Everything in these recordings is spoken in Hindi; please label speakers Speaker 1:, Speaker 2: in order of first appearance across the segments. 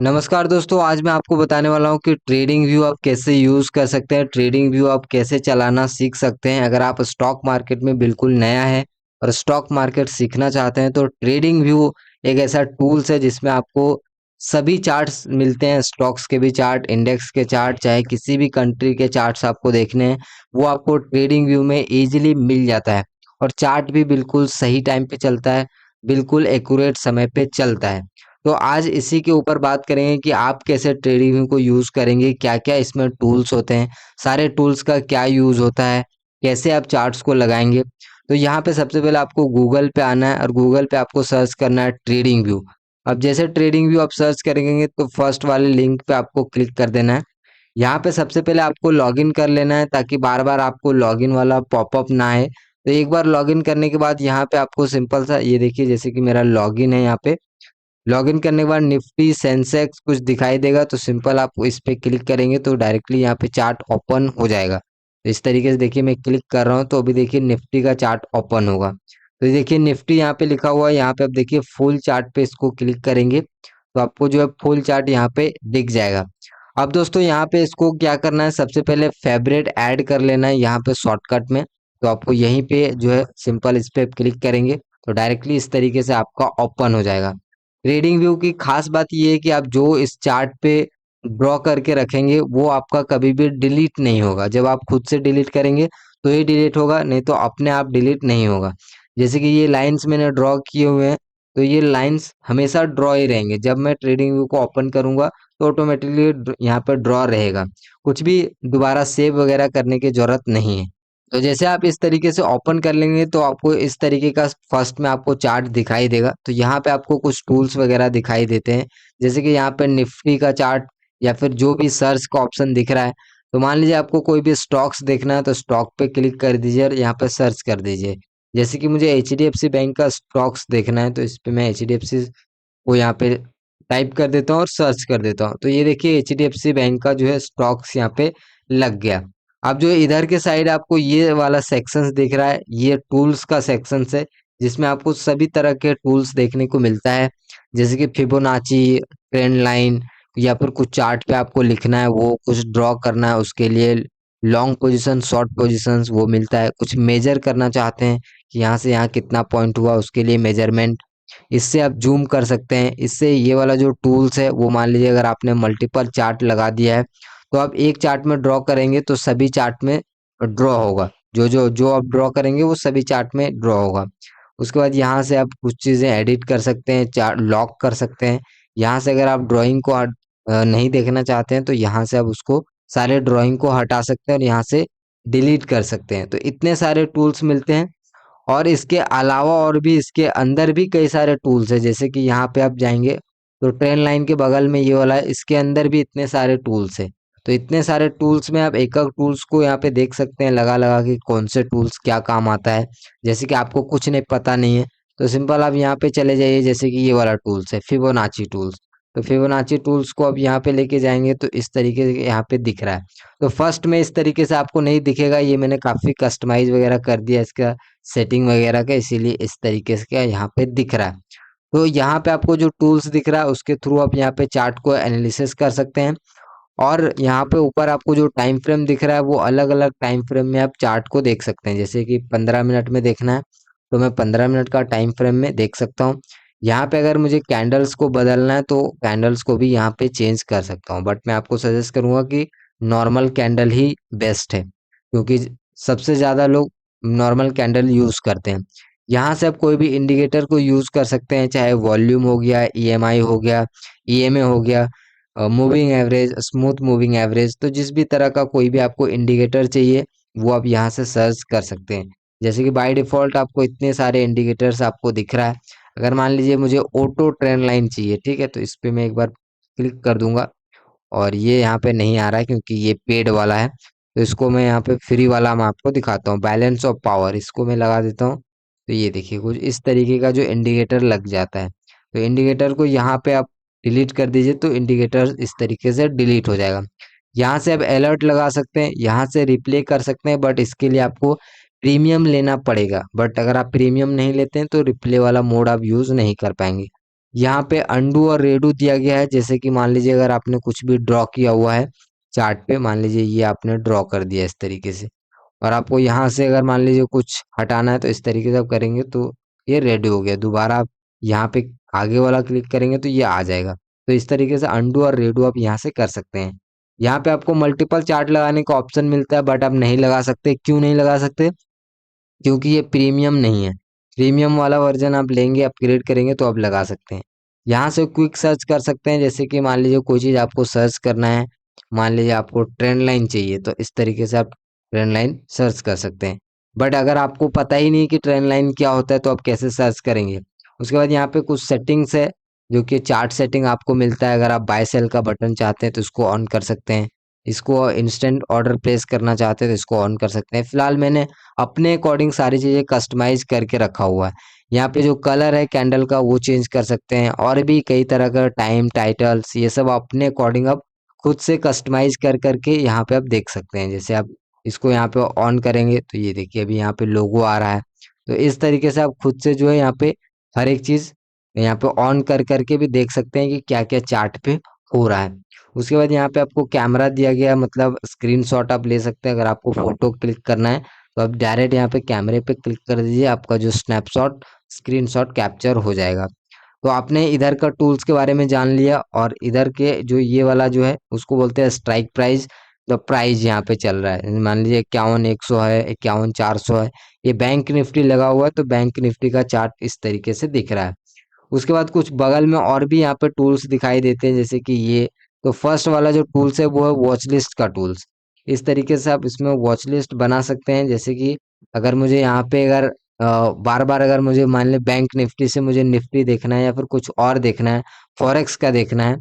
Speaker 1: नमस्कार दोस्तों, आज मैं आपको बताने वाला हूँ कि ट्रेडिंग व्यू आप कैसे यूज़ कर सकते हैं। ट्रेडिंग व्यू आप कैसे चलाना सीख सकते हैं। अगर आप स्टॉक मार्केट में बिल्कुल नया है और स्टॉक मार्केट सीखना चाहते हैं तो ट्रेडिंग व्यू एक ऐसा टूल्स है जिसमें आपको सभी चार्ट्स मिलते हैं। स्टॉक्स के भी चार्ट, इंडेक्स के चार्ट, चाहे किसी भी कंट्री के चार्ट्स आपको देखने हैं वो आपको ट्रेडिंग व्यू में ईजिली मिल जाता है। और चार्ट भी बिल्कुल सही टाइम पे चलता है, बिल्कुल एक्यूरेट समय पे चलता है। तो आज इसी के ऊपर बात करेंगे कि आप कैसे ट्रेडिंग व्यू को यूज़ करेंगे, क्या-क्या इसमें टूल्स होते हैं, सारे टूल्स का क्या यूज़ होता है, कैसे आप चार्ट्स को लगाएँगे। तो यहाँ पे सबसे पहले आपको गूगल पे आना है और गूगल पे आपको सर्च करना है ट्रेडिंग व्यू। अब जैसे ट्रेडिंग व्यू आप सर्च करेंगे तो फर्स्ट वाले लिंक पे आपको क्लिक कर देना है। यहाँ पे सबसे पहले आपको लॉगिन कर लेना है ताकि बार-बार आपको लॉगिन वाला पॉपअप ना आए। तो एक बार लॉगिन करने के बाद यहाँ पे आपको सिंपल सा ये देखिए जैसे कि मेरा लॉगिन है यहाँ पे। लॉगिन करने के बाद निफ्टी सेंसेक्स कुछ दिखाई देगा तो सिंपल आप इस पे क्लिक करेंगे तो डायरेक्टली यहाँ पे चार्ट ओपन हो जाएगा। तो इस तरीके से देखिए मैं क्लिक कर रहा हूँ तो अभी देखिए निफ्टी का चार्ट ओपन होगा। तो ये देखिए निफ्टी यहाँ पे लिखा हुआ है, यहाँ पे आप देखिए फुल चार्ट पे इसको क्लिक करेंगे तो आपको जो है फुल चार्ट यहाँ पे दिख जाएगा। अब दोस्तों यहाँ पे इसको क्या करना है, सबसे पहले फेवरेट ऐड कर लेना है यहाँ पे शॉर्टकट में। तो आपको यहीं पे जो है सिंपल इस पे क्लिक करेंगे तो डायरेक्टली इस तरीके से आपका ओपन हो जाएगा। ट्रेडिंग व्यू की खास बात ये है कि आप जो इस चार्ट पे ड्रॉ करके रखेंगे वो आपका कभी भी डिलीट नहीं होगा। जब आप खुद से डिलीट करेंगे तो ही डिलीट होगा, नहीं तो अपने आप डिलीट नहीं होगा। जैसे कि ये लाइंस मैंने ड्रॉ किए हुए हैं तो ये लाइंस हमेशा ड्रॉ ही रहेंगे। जब मैं ट्रेडिंग व्यू को ओपन करूंगा तो ऑटोमेटिकली यहाँ पर ड्रॉ रहेगा, कुछ भी दोबारा सेव वगैरह करने की जरूरत नहीं है। तो जैसे आप इस तरीके से ओपन कर लेंगे तो आपको इस तरीके का फर्स्ट में आपको चार्ट दिखाई देगा। तो यहाँ पे आपको कुछ टूल्स वगैरह दिखाई देते हैं, जैसे कि यहाँ पे निफ्टी का चार्ट या फिर जो भी सर्च का ऑप्शन दिख रहा है। तो मान लीजिए आपको कोई भी स्टॉक्स देखना है तो स्टॉक पे क्लिक कर दीजिए और यहाँ पे सर्च कर दीजिए। जैसे कि मुझे H D F C bank का स्टॉक्स देखना है तो इस पे मैं एच डी एफ सी को यहाँ पे टाइप कर देता हूँ और सर्च कर देता हूँ। तो ये देखिए H D F C bank का जो है स्टॉक्स यहाँ पे लग गया। अब जो इधर के साइड आपको ये वाला सेक्शंस दिख रहा है, ये टूल्स का सेक्शंस है जिसमें आपको सभी तरह के टूल्स देखने को मिलता है। जैसे कि फिबोनाची, ट्रेंड लाइन या फिर कुछ चार्ट पे आपको लिखना है, वो कुछ ड्रॉ करना है उसके लिए लॉन्ग पोजीशन, शॉर्ट पोजीशंस वो मिलता है। कुछ मेजर करना चाहते हैं कि यहाँ से यहाँ कितना पॉइंट हुआ, उसके लिए मेजरमेंट, इससे आप जूम कर सकते हैं। इससे ये वाला जो टूल्स है वो मान लीजिए अगर आपने मल्टीपल चार्ट लगा दिया है तो आप एक चार्ट में ड्रॉ करेंगे तो सभी चार्ट में ड्रॉ होगा। जो जो जो आप ड्रॉ करेंगे वो सभी चार्ट में ड्रॉ होगा। उसके बाद यहाँ से आप कुछ चीज़ें एडिट कर सकते हैं, चार्ट लॉक कर सकते हैं। यहाँ से अगर आप ड्राइंग को नहीं देखना चाहते हैं तो यहाँ से आप उसको सारे ड्राइंग को हटा सकते हैं और यहाँ से डिलीट कर सकते हैं। तो इतने सारे टूल्स मिलते हैं और इसके अलावा और भी इसके अंदर भी कई सारे टूल्स हैं। जैसे कि यहाँ पे आप जाएंगे तो ट्रेन लाइन के बगल में ये वाला है, इसके अंदर भी इतने सारे टूल्स हैं। तो इतने सारे टूल्स में आप एक एक टूल्स को यहाँ पे देख सकते हैं लगा लगा के कौन से टूल्स क्या काम आता है। जैसे कि आपको कुछ नहीं पता नहीं है तो सिंपल आप यहाँ पे चले जाइए, जैसे कि ये वाला टूल्स है फिबोनाची टूल्स। तो फिबोनाची टूल्स को अब यहाँ पे लेके जाएंगे तो इस तरीके से यहाँ पे दिख रहा है। तो फर्स्ट में इस तरीके से आपको नहीं दिखेगा, ये मैंने काफ़ी कस्टमाइज वगैरह कर दिया इसका सेटिंग वगैरह का, इसीलिए इस तरीके से क्या यहाँ पे दिख रहा है। तो यहाँ पे आपको जो टूल्स दिख रहा है उसके थ्रू आप यहाँ पे चार्ट को एनालिसिस कर सकते हैं। और यहाँ पे ऊपर आपको जो टाइम फ्रेम दिख रहा है वो अलग अलग टाइम फ्रेम में आप चार्ट को देख सकते हैं। जैसे कि 15 मिनट में देखना है तो मैं 15 मिनट का टाइम फ्रेम में देख सकता हूँ। यहाँ पे अगर मुझे कैंडल्स को बदलना है तो कैंडल्स को भी यहाँ पे चेंज कर सकता हूँ, बट मैं आपको सजेस्ट करूंगा कि नॉर्मल कैंडल ही बेस्ट है क्योंकि सबसे ज़्यादा लोग नॉर्मल कैंडल यूज़ करते हैं। यहाँ से आप कोई भी इंडिकेटर को यूज़ कर सकते हैं, चाहे वॉल्यूम हो गया, ईएमआई हो गया, ईएमए हो गया, moving average, smooth moving average. तो जिस भी तरह का कोई भी आपको इंडिकेटर चाहिए वो आप यहाँ से सर्च कर सकते हैं। जैसे कि बाय डिफ़ॉल्ट आपको इतने सारे इंडिकेटर्स आपको दिख रहा है। अगर मान लीजिए मुझे ऑटो ट्रेंड लाइन चाहिए, ठीक है, तो इस पे मैं एक बार क्लिक कर दूंगा और ये यहाँ पे नहीं आ रहा है क्योंकि ये पेड वाला है। तो इसको मैं यहाँ पे फ्री वाला मैं आपको दिखाता हूँ, बैलेंस ऑफ पावर, इसको मैं लगा देता हूँ। तो ये देखिए कुछ इस तरीके का जो इंडिकेटर लग जाता है। तो इंडिकेटर को यहाँ पे आप डिलीट कर दीजिए तो इंडिकेटर इस तरीके से डिलीट हो जाएगा। यहाँ से आप अलर्ट लगा सकते हैं, यहाँ से रिप्ले कर सकते हैं, बट इसके लिए आपको प्रीमियम लेना पड़ेगा। बट अगर आप प्रीमियम नहीं लेते हैं तो रिप्ले वाला मोड आप यूज़ नहीं कर पाएंगे। यहाँ पे अंडू और रेडू दिया गया है। जैसे कि मान लीजिए अगर आपने कुछ भी ड्रॉ किया हुआ है चार्ट पे, मान लीजिए ये आपने ड्रॉ कर दिया इस तरीके से, और आपको यहाँ से अगर मान लीजिए कुछ हटाना है तो इस तरीके से आप करेंगे तो ये रेडी हो गया। दोबारा आप यहाँ पे आगे वाला क्लिक करेंगे तो ये आ जाएगा। तो इस तरीके से अंडू और रेडू आप यहाँ से कर सकते हैं। यहाँ पे आपको मल्टीपल चार्ट लगाने का ऑप्शन मिलता है, बट आप नहीं लगा सकते। क्यों नहीं लगा सकते? क्योंकि ये प्रीमियम नहीं है। प्रीमियम वाला वर्जन आप लेंगे, अपग्रेड करेंगे तो आप लगा सकते हैं। यहाँ से क्विक सर्च कर सकते हैं। जैसे कि मान लीजिए कोई चीज़ आपको सर्च करना है, मान लीजिए आपको ट्रेंड लाइन चाहिए तो इस तरीके से आप ट्रेंड लाइन सर्च कर सकते हैं। बट अगर आपको पता ही नहीं कि ट्रेंड लाइन क्या होता है तो आप कैसे सर्च करेंगे? उसके बाद यहाँ पे कुछ सेटिंग्स है जो कि चार्ट सेटिंग आपको मिलता है। अगर आप बाय सेल का बटन चाहते हैं तो इसको ऑन कर सकते हैं। इसको इंस्टेंट ऑर्डर प्लेस करना चाहते हैं तो इसको ऑन कर सकते हैं। फिलहाल मैंने अपने अकॉर्डिंग सारी चीज़ें कस्टमाइज करके रखा हुआ है। यहाँ पे जो कलर है कैंडल का वो चेंज कर सकते हैं, और भी कई तरह का टाइम, टाइटल्स, ये सब अपने अकॉर्डिंग आप खुद से कस्टमाइज कर करके यहाँ पे आप देख सकते हैं। जैसे आप इसको यहाँ पे ऑन करेंगे तो ये देखिए अभी यहाँ पे लोगो आ रहा है। तो इस तरीके से आप खुद से जो है यहाँ पे हर एक चीज़ यहाँ पे ऑन कर करके भी देख सकते हैं कि क्या क्या चार्ट पे हो रहा है। उसके बाद यहाँ पे आपको कैमरा दिया गया है, मतलब स्क्रीनशॉट आप ले सकते हैं। अगर आपको फोटो क्लिक करना है तो आप डायरेक्ट यहाँ पे कैमरे पे क्लिक कर दीजिए, आपका जो स्नैपशॉट स्क्रीनशॉट कैप्चर हो जाएगा। तो आपने इधर का टूल्स के बारे में जान लिया, और इधर के जो ये वाला जो है उसको बोलते हैं स्ट्राइक प्राइस। तो प्राइस यहाँ पे चल रहा है, मान लीजिए 51,100 है, 51,400 है। ये बैंक निफ्टी लगा हुआ है तो बैंक निफ्टी का चार्ट इस तरीके से दिख रहा है। उसके बाद कुछ बगल में और भी यहाँ पे टूल्स दिखाई देते हैं, जैसे कि ये। तो फर्स्ट वाला जो टूल्स है वो है वॉच लिस्ट का टूल्स। इस तरीके से आप इसमें वॉच लिस्ट बना सकते हैं। जैसे कि अगर मुझे यहाँ पे अगर बार बार अगर मुझे मान लें बैंक निफ्टी से मुझे निफ्टी देखना है या फिर कुछ और देखना है, फॉरेक्स का देखना है,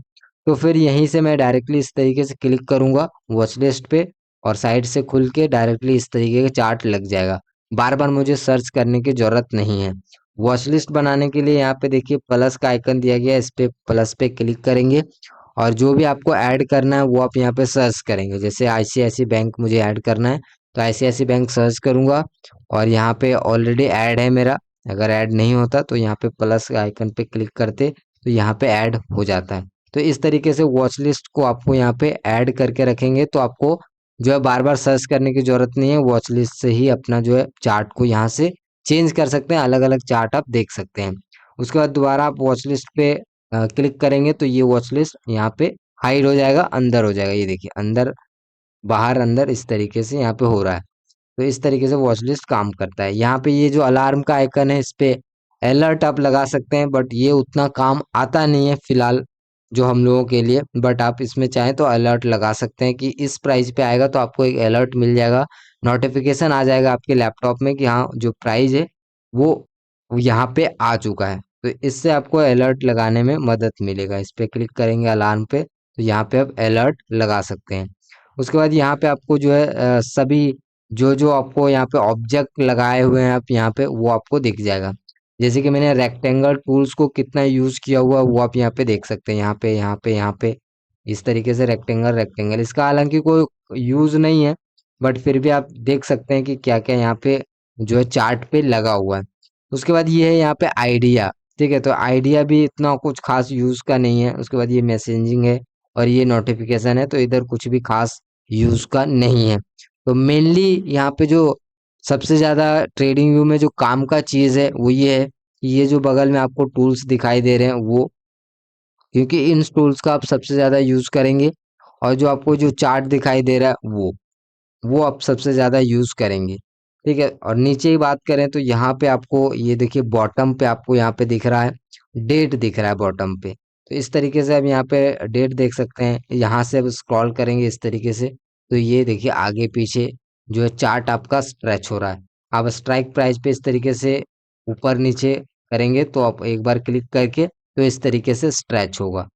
Speaker 1: तो फिर यहीं से मैं डायरेक्टली इस तरीके से क्लिक करूंगा वॉच लिस्ट पे, और साइड से खुल के डायरेक्टली इस तरीके का चार्ट लग जाएगा। बार बार मुझे सर्च करने की जरूरत नहीं है। वॉच लिस्ट बनाने के लिए यहाँ पे देखिए प्लस का आइकन दिया गया है, इस पे प्लस पे क्लिक करेंगे, और जो भी आपको ऐड करना है वो आप यहाँ पे सर्च करेंगे। जैसे आईसीआईसी बैंक मुझे ऐड करना है तो आईसीआईसी बैंक सर्च करूंगा, और यहाँ पे ऑलरेडी ऐड है मेरा। अगर ऐड नहीं होता तो यहाँ पे प्लस के आइकन पे क्लिक करते तो यहाँ पे ऐड हो जाता है। तो इस तरीके से वॉच लिस्ट को आपको यहाँ पे ऐड करके रखेंगे तो आपको जो है बार बार सर्च करने की जरूरत नहीं है। वॉच लिस्ट से ही अपना जो है चार्ट को यहाँ से चेंज कर सकते हैं, अलग अलग चार्ट आप देख सकते हैं। उसके बाद दोबारा आप वॉच लिस्ट पे क्लिक करेंगे तो ये वॉच लिस्ट यहाँ पे हाइड हो जाएगा, अंदर हो जाएगा। ये देखिए अंदर बाहर अंदर इस तरीके से यहाँ पे हो रहा है। तो इस तरीके से वॉच लिस्ट काम करता है। यहाँ पे ये जो अलार्म का आइकन है इस पे अलर्ट आप लगा सकते हैं, बट ये उतना काम आता नहीं है फिलहाल जो हम लोगों के लिए। बट आप इसमें चाहें तो अलर्ट लगा सकते हैं कि इस प्राइस पे आएगा तो आपको एक अलर्ट मिल जाएगा, नोटिफिकेशन आ जाएगा आपके लैपटॉप में कि हाँ जो प्राइस है वो यहाँ पे आ चुका है। तो इससे आपको अलर्ट लगाने में मदद मिलेगा। इस पे क्लिक करेंगे अलार्म पे तो यहाँ पे आप अलर्ट लगा सकते हैं। उसके बाद यहाँ पे आपको जो है सभी जो जो आपको यहाँ पे ऑब्जेक्ट लगाए हुए हैं आप यहाँ पे वो आपको दिख जाएगा। जैसे कि मैंने रेक्टेंगल टूल्स को कितना यूज किया हुआ वो आप यहाँ पे देख सकते हैं। यहाँ पे यहाँ पे यहाँ पे इस तरीके से रेक्टेंगल रेक्टेंगल, इसका हालांकि कोई यूज नहीं है, बट फिर भी आप देख सकते हैं कि क्या क्या यहाँ पे जो है चार्ट पे लगा हुआ है। उसके बाद ये है यहाँ पे आइडिया। ठीक है, तो आइडिया भी इतना कुछ खास यूज का नहीं है। उसके बाद ये मैसेजिंग है और ये नोटिफिकेशन है, तो इधर कुछ भी खास यूज का नहीं है। तो मेनली यहाँ पे जो सबसे ज्यादा ट्रेडिंग व्यू में जो काम का चीज है वो ये है कि ये जो बगल में आपको टूल्स दिखाई दे रहे हैं वो, क्योंकि इन टूल्स का आप सबसे ज्यादा यूज करेंगे, और जो आपको जो चार्ट दिखाई दे रहा है वो आप सबसे ज्यादा यूज करेंगे। ठीक है, और नीचे की बात करें तो यहाँ पे आपको ये देखिए बॉटम पे आपको यहाँ पे दिख रहा है डेट दिख रहा है बॉटम पे। तो इस तरीके से आप यहाँ पे डेट देख सकते हैं। यहाँ से अब स्क्रॉल करेंगे इस तरीके से तो ये देखिए आगे पीछे जो है चार्ट आपका स्ट्रेच हो रहा है। आप स्ट्राइक प्राइस पे इस तरीके से ऊपर नीचे करेंगे तो आप एक बार क्लिक करके तो इस तरीके से स्ट्रेच होगा।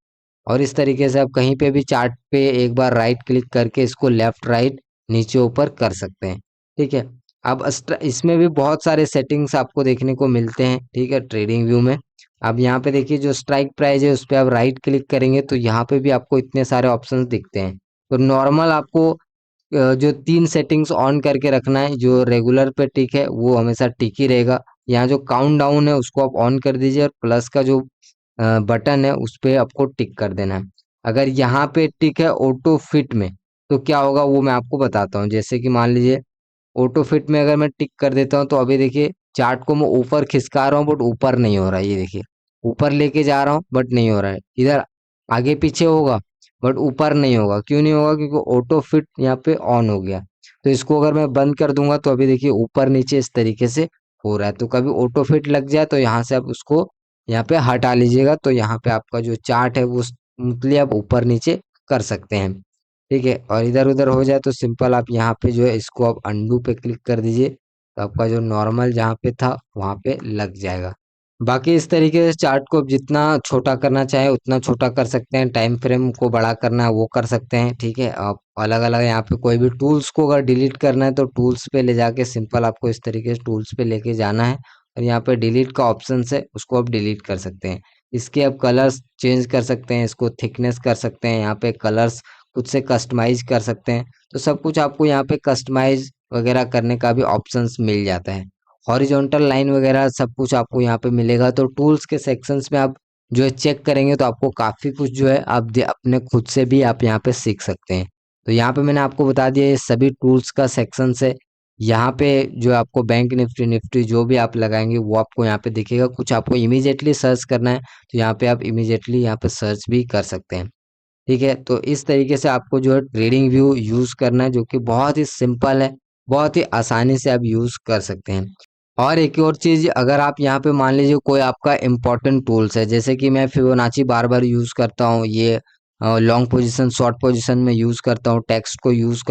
Speaker 1: और इस तरीके से आप कहीं पे भी चार्ट पे एक बार राइट क्लिक करके इसको लेफ्ट राइट नीचे ऊपर कर सकते हैं। ठीक है, अब इसमें भी बहुत सारे सेटिंग्स आपको देखने को मिलते हैं। ठीक है, ट्रेडिंग व्यू में अब यहाँ पे देखिए जो स्ट्राइक प्राइस है उस पर आप राइट क्लिक करेंगे तो यहाँ पे भी आपको इतने सारे ऑप्शंस दिखते हैं। तो नॉर्मल आपको जो 3 सेटिंग्स ऑन करके रखना है, जो रेगुलर पे टिक है वो हमेशा टिक ही रहेगा। यहाँ जो काउंट डाउन है उसको आप ऑन कर दीजिए, और प्लस का जो बटन है उस पे आपको टिक कर देना है। अगर यहाँ पे टिक है ऑटो फिट में, तो क्या होगा वो मैं आपको बताता हूँ। जैसे कि मान लीजिए ऑटो फिट में अगर मैं टिक कर देता हूँ, तो अभी देखिए चार्ट को मैं ऊपर खिसका रहा हूँ बट ऊपर नहीं हो रहा है। ये देखिए ऊपर लेके जा रहा हूँ बट नहीं हो रहा है। इधर आगे पीछे होगा बट ऊपर नहीं होगा। क्यों नहीं होगा? क्योंकि ऑटो फिट यहाँ पे ऑन हो गया। तो इसको अगर मैं बंद कर दूंगा तो अभी देखिए ऊपर नीचे इस तरीके से हो रहा है। तो कभी ऑटो फिट लग जाए तो यहाँ से आप उसको यहाँ पे हटा लीजिएगा, तो यहाँ पे आपका जो चार्ट है वो स्मूथली आप ऊपर नीचे कर सकते हैं। ठीक है, और इधर उधर हो जाए तो सिंपल आप यहाँ पे जो है इसको आप अंडू पे क्लिक कर दीजिए, तो आपका जो नॉर्मल जहाँ पे था वहाँ पे लग जाएगा। बाकी इस तरीके से चार्ट को आप जितना छोटा करना चाहे उतना छोटा कर सकते हैं। टाइम फ्रेम को बड़ा करना है वो कर सकते हैं। ठीक है, आप अलग अलग यहाँ पे कोई भी टूल्स को अगर डिलीट करना है तो टूल्स पे ले जाके सिंपल आपको इस तरीके से टूल्स पे लेके जाना है, और यहाँ पे डिलीट का ऑप्शन है उसको आप डिलीट कर सकते हैं। इसके आप कलर्स चेंज कर सकते हैं, इसको थिकनेस कर सकते हैं, यहाँ पे कलर्स खुद से कस्टमाइज कर सकते हैं। तो सब कुछ आपको यहाँ पे कस्टमाइज वगैरह करने का भी ऑप्शंस मिल जाता है। हॉरिजॉन्टल लाइन वगैरह सब कुछ आपको यहाँ पे मिलेगा। तो टूल्स के सेक्शंस में आप जो है चेक करेंगे तो आपको काफ़ी कुछ जो है आप अपने खुद से भी आप यहाँ पे सीख सकते हैं। तो यहाँ पे मैंने आपको बता दिया ये सभी टूल्स का सेक्शंस है। यहाँ पे जो आपको बैंक निफ्टी निफ्टी जो भी आप लगाएंगे वो आपको यहाँ पे दिखेगा। कुछ आपको इमीडिएटली सर्च करना है तो यहाँ पे आप इमीडिएटली यहाँ पे सर्च भी कर सकते हैं। ठीक है, तो इस तरीके से आपको जो है ट्रेडिंग व्यू यूज करना है, जो कि बहुत ही सिंपल है, बहुत ही आसानी से आप यूज कर सकते हैं। और एक और चीज, अगर आप यहाँ पे मान लीजिए कोई आपका इम्पोर्टेंट टूल्स है, जैसे कि मैं फिबोनाची बार बार यूज करता हूँ, ये लॉन्ग पोजीशन शॉर्ट पोजीशन में यूज करता हूँ, टेक्स्ट को यूज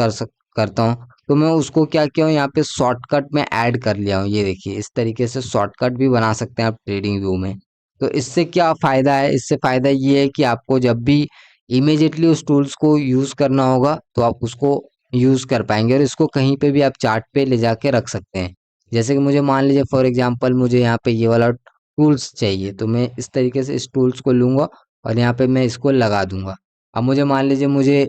Speaker 1: करता हूँ, तो मैं उसको क्या किया हूँ यहाँ पे शॉर्टकट में ऐड कर लिया हूँ। ये देखिए इस तरीके से शॉर्टकट भी बना सकते हैं आप ट्रेडिंग व्यू में। तो इससे क्या फायदा है? इससे फायदा ये है कि आपको जब भी इमीडिएटली उस टूल्स को यूज करना होगा तो आप उसको यूज कर पाएंगे, और इसको कहीं पे भी आप चार्ट पे ले जाके रख सकते हैं। जैसे कि मुझे मान लीजिए फॉर एग्जांपल मुझे यहाँ पे ये वाला टूल्स चाहिए, तो मैं इस तरीके से इस टूल्स को लूंगा और यहाँ पे मैं इसको लगा दूंगा। अब मुझे मान लीजिए मुझे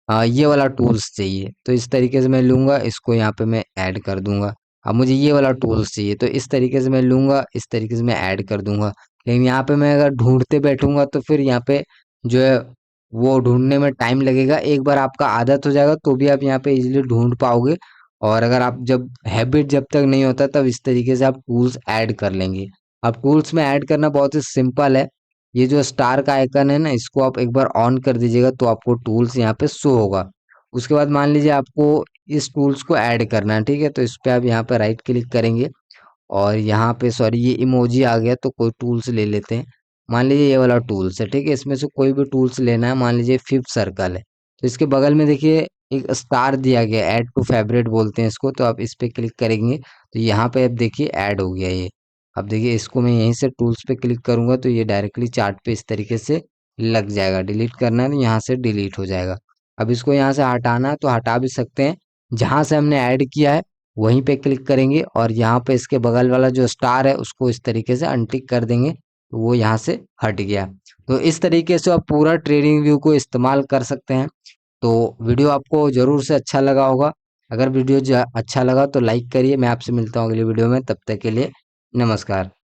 Speaker 1: ये वाला टूल्स चाहिए, तो इस तरीके से मैं लूंगा, इसको यहाँ पे मैं ऐड कर दूंगा। अब मुझे ये वाला टूल्स चाहिए तो इस तरीके से मैं लूंगा, इस तरीके से मैं ऐड कर दूंगा। लेकिन यहाँ पे मैं अगर ढूंढते बैठूंगा तो फिर यहाँ पे जो है वो ढूंढने में टाइम लगेगा। एक बार आपका आदत हो जाएगा तो भी आप यहाँ पे इजीली ढूंढ पाओगे। और अगर आप जब हैबिट जब तक नहीं होता तब इस तरीके से आप टूल्स ऐड कर लेंगे। अब टूल्स में ऐड करना बहुत ही सिंपल है। ये जो स्टार का आइकन है ना, इसको आप एक बार ऑन कर दीजिएगा तो आपको टूल्स यहाँ पे शो होगा। उसके बाद मान लीजिए आपको इस टूल्स को ऐड करना है। ठीक है, तो इस पे आप यहाँ पे राइट क्लिक करेंगे और यहाँ पे सॉरी ये इमोजी आ गया, तो कोई टूल्स ले लेते हैं। मान लीजिए ये वाला टूल्स है। ठीक है, इसमें से कोई भी टूल्स लेना है। मान लीजिए फिफ्थ सर्कल है, तो इसके बगल में देखिए एक स्टार दिया गया, ऐड टू फेवरेट बोलते हैं इसको। तो आप इस पे क्लिक करेंगे तो यहाँ पे अब देखिए ऐड हो गया ये। अब देखिए इसको मैं यहीं से टूल्स पे क्लिक करूंगा तो ये डायरेक्टली चार्ट पे इस तरीके से लग जाएगा। डिलीट करना है तो यहाँ से डिलीट हो जाएगा। अब इसको यहाँ से हटाना है तो हटा भी सकते हैं। जहां से हमने ऐड किया है वहीं पे क्लिक करेंगे और यहाँ पे इसके बगल वाला जो स्टार है उसको इस तरीके से अनटिक कर देंगे, तो वो यहाँ से हट गया। तो इस तरीके से आप पूरा ट्रेडिंग व्यू को इस्तेमाल कर सकते हैं। तो वीडियो आपको जरूर से अच्छा लगा होगा। अगर वीडियो अच्छा लगा तो लाइक करिए। मैं आपसे मिलता हूँ अगली वीडियो में, तब तक के लिए नमस्कार।